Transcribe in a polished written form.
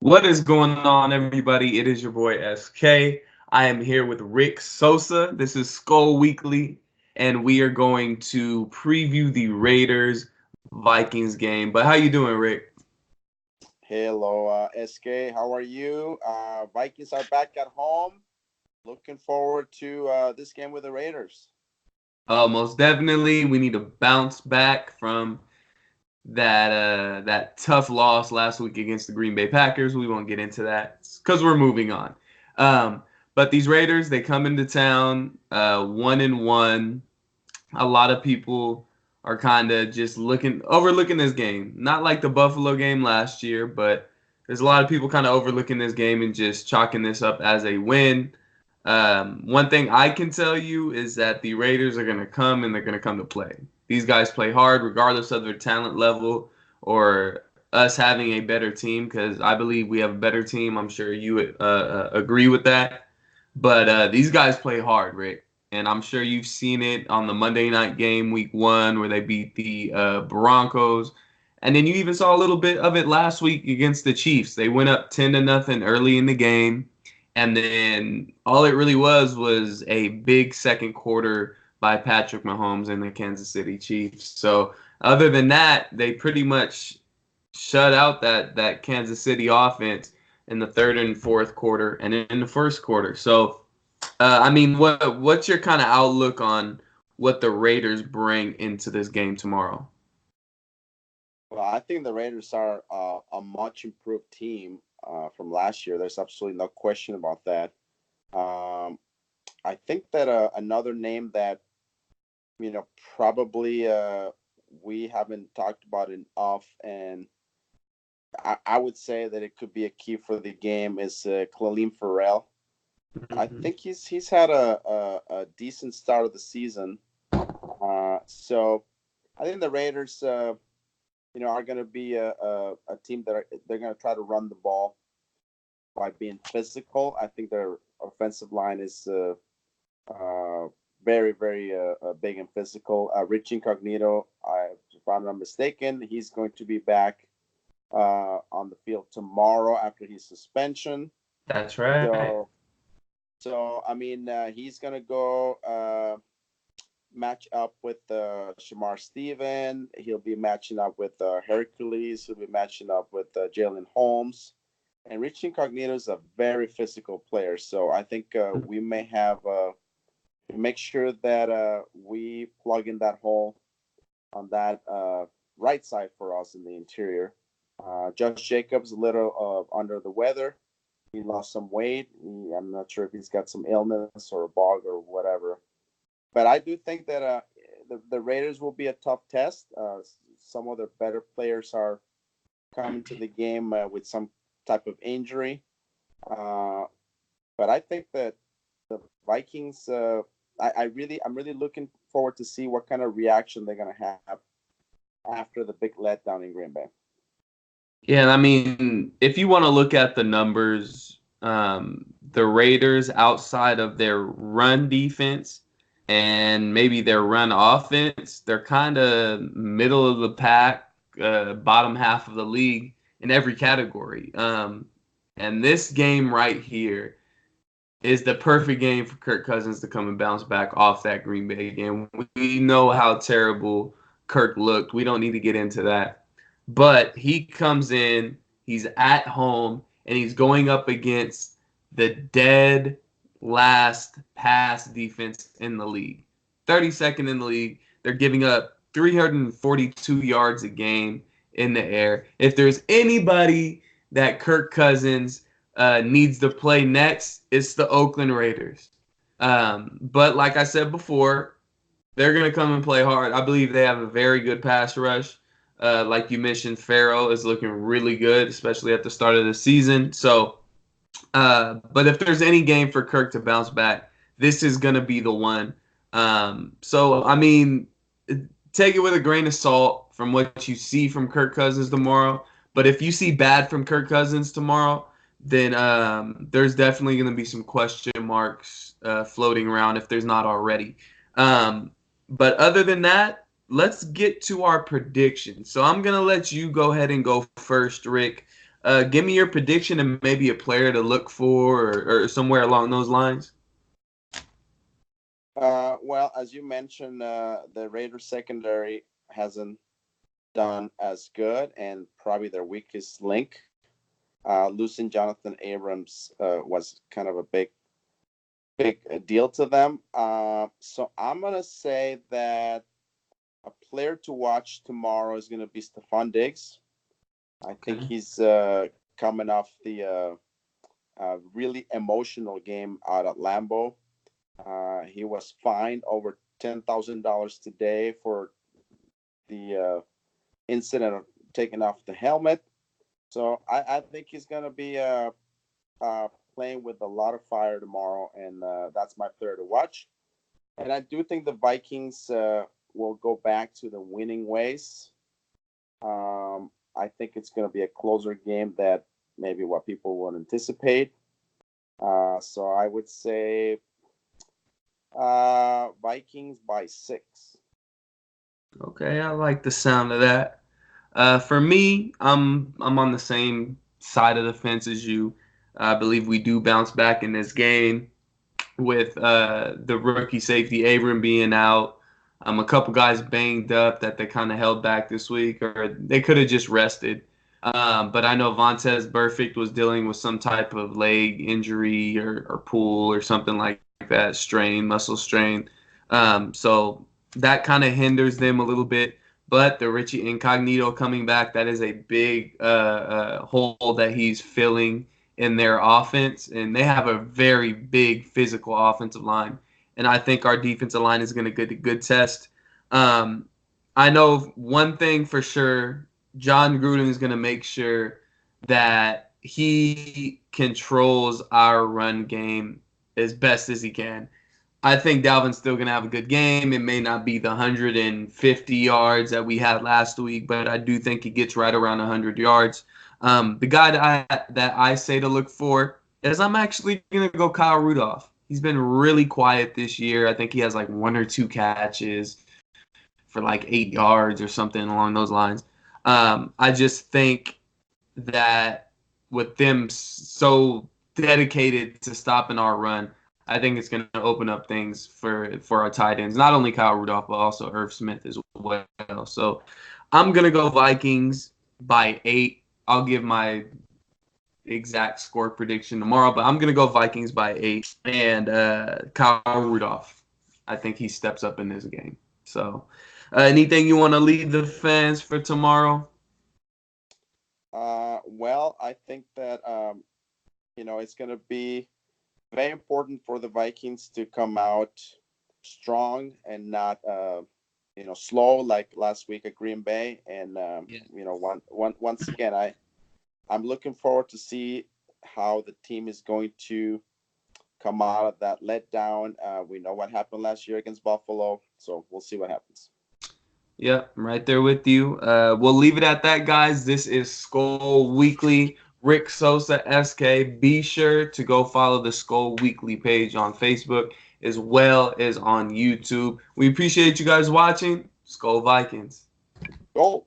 What is going on, everybody? It is your boy SK. I am here with Rick Sosa. This is Skol Weekly, and we are going to preview the Raiders Vikings game. But how you doing, Rick? Hello, SK. How are you? Vikings are back at home. Looking forward to this game with the Raiders. Most definitely, we need to bounce back from that tough loss last week against the Green Bay Packers. We won't get into that because we're moving on. But these Raiders, they come into town 1-1. A lot of people are kind of just overlooking this game. Not like the Buffalo game last year, but there's a lot of people kind of overlooking this game and just chalking this up as a win. One thing I can tell you is that the Raiders are going to come and they're going to come to play. These guys play hard regardless of their talent level or us having a better team, because I believe we have a better team. I'm sure you would agree with that. But these guys play hard, Rick. And I'm sure you've seen it on the Monday night game, week 1, where they beat the Broncos. And then you even saw a little bit of it last week against the Chiefs. They went up 10-0 early in the game. And then all it really was a big second quarter by Patrick Mahomes and the Kansas City Chiefs. So other than that, they pretty much shut out that Kansas City offense in the third and fourth quarter and in the first quarter. So I mean, what's your kind of outlook on what the Raiders bring into this game tomorrow? Well, I think the Raiders are a much improved team from last year. There's absolutely no question about that. Um, I think that another name that probably we haven't talked about enough, and I would say that it could be a key for the game is Khalil Farrell. I Mm-hmm. think he's had a decent start of the season. So I think the Raiders, are going to be a team that they're going to try to run the ball by being physical. I think their offensive line is very, very big and physical. Rich Incognito, if I'm not mistaken, he's going to be back on the field tomorrow after his suspension. That's right. So, I mean, he's gonna go match up with Shamar Steven. He'll be matching up with Hercules. He'll be matching up with Jalen Holmes. And Rich Incognito is a very physical player, so I think we may have make sure that we plug in that hole on that right side for us in the interior. Josh Jacobs a little under the weather. He lost some weight. I'm not sure if he's got some illness or a bug or whatever. But I do think that the Raiders will be a tough test. Some of the better players are coming to the game with some type of injury. Uh, but I think that the Vikings, I'm really looking forward to see what kind of reaction they're going to have after the big letdown in Green Bay. Yeah, and I mean, if you want to look at the numbers, the Raiders, outside of their run defense and maybe their run offense, they're kind of middle of the pack, bottom half of the league in every category. And this game right here is the perfect game for Kirk Cousins to come and bounce back off that Green Bay game. We know how terrible Kirk looked. We don't need to get into that. But he comes in, he's at home, and he's going up against the dead last pass defense in the league. 32nd in the league. They're giving up 342 yards a game in the air. If there's anybody that Kirk Cousins needs to play next, it's the Oakland Raiders. But like I said before, they're going to come and play hard. I believe they have a very good pass rush. Like you mentioned, Farrell is looking really good, especially at the start of the season. So, but if there's any game for Kirk to bounce back, this is going to be the one. So, I mean, take it with a grain of salt from what you see from Kirk Cousins tomorrow. But if you see bad from Kirk Cousins tomorrow, then there's definitely going to be some question marks floating around if there's not already. But other than that, let's get to our predictions. So I'm going to let you go ahead and go first, Rick. Give me your prediction and maybe a player to look for or somewhere along those lines. Well, as you mentioned, the Raiders secondary hasn't done as good, and probably their weakest link. Losing Jonathan Abrams was kind of a big deal to them. So I'm gonna say that a player to watch tomorrow is gonna be Stephon Diggs. I think Okay. he's coming off the really emotional game out at Lambeau. He was fined over $10,000 today for the incident of taking off the helmet. So I think he's going to be playing with a lot of fire tomorrow, and that's my player to watch. And I do think the Vikings will go back to the winning ways. I think it's going to be a closer game that maybe what people would anticipate. So I would say Vikings by 6. Okay, I like the sound of that. For me, I'm on the same side of the fence as you. I believe we do bounce back in this game with the rookie safety Abram being out. A couple guys banged up that they kind of held back this week, or they could have just rested. But I know Vontez Burfict was dealing with some type of leg injury or pull or something like that, strain, muscle strain. So that kind of hinders them a little bit. But the Richie Incognito coming back, that is a big hole that he's filling in their offense. And they have a very big physical offensive line. And I think our defensive line is going to get a good test. Um, I know one thing for sure. John Gruden is going to make sure that he controls our run game as best as he can. I think Dalvin's still going to have a good game. It may not be the 150 yards that we had last week, but I do think he gets right around 100 yards. The guy that I say to look for is I'm actually going to go Kyle Rudolph. He's been really quiet this year. I think he has like one or two catches for like 8 yards or something along those lines. I just think that with them so dedicated to stopping our run, I think it's going to open up things for our tight ends. Not only Kyle Rudolph, but also Irv Smith as well. So I'm going to go Vikings by 8. I'll give my exact score prediction tomorrow, but I'm going to go Vikings by 8. And Kyle Rudolph, I think he steps up in this game. So anything you want to lead the fans for tomorrow? Well, I think that it's going to be very important for the Vikings to come out strong and not slow like last week at Green Bay. And Yeah. once again, I'm looking forward to see how the team is going to come out of that letdown. We know what happened last year against Buffalo, so we'll see what happens. Yep, I'm right there with you. We'll leave it at that, guys. This is Skol Weekly. Rick Sosa, SK. Be sure to go follow the Skol Weekly page on Facebook as well as on YouTube. We appreciate you guys watching. Skol Vikings. Go.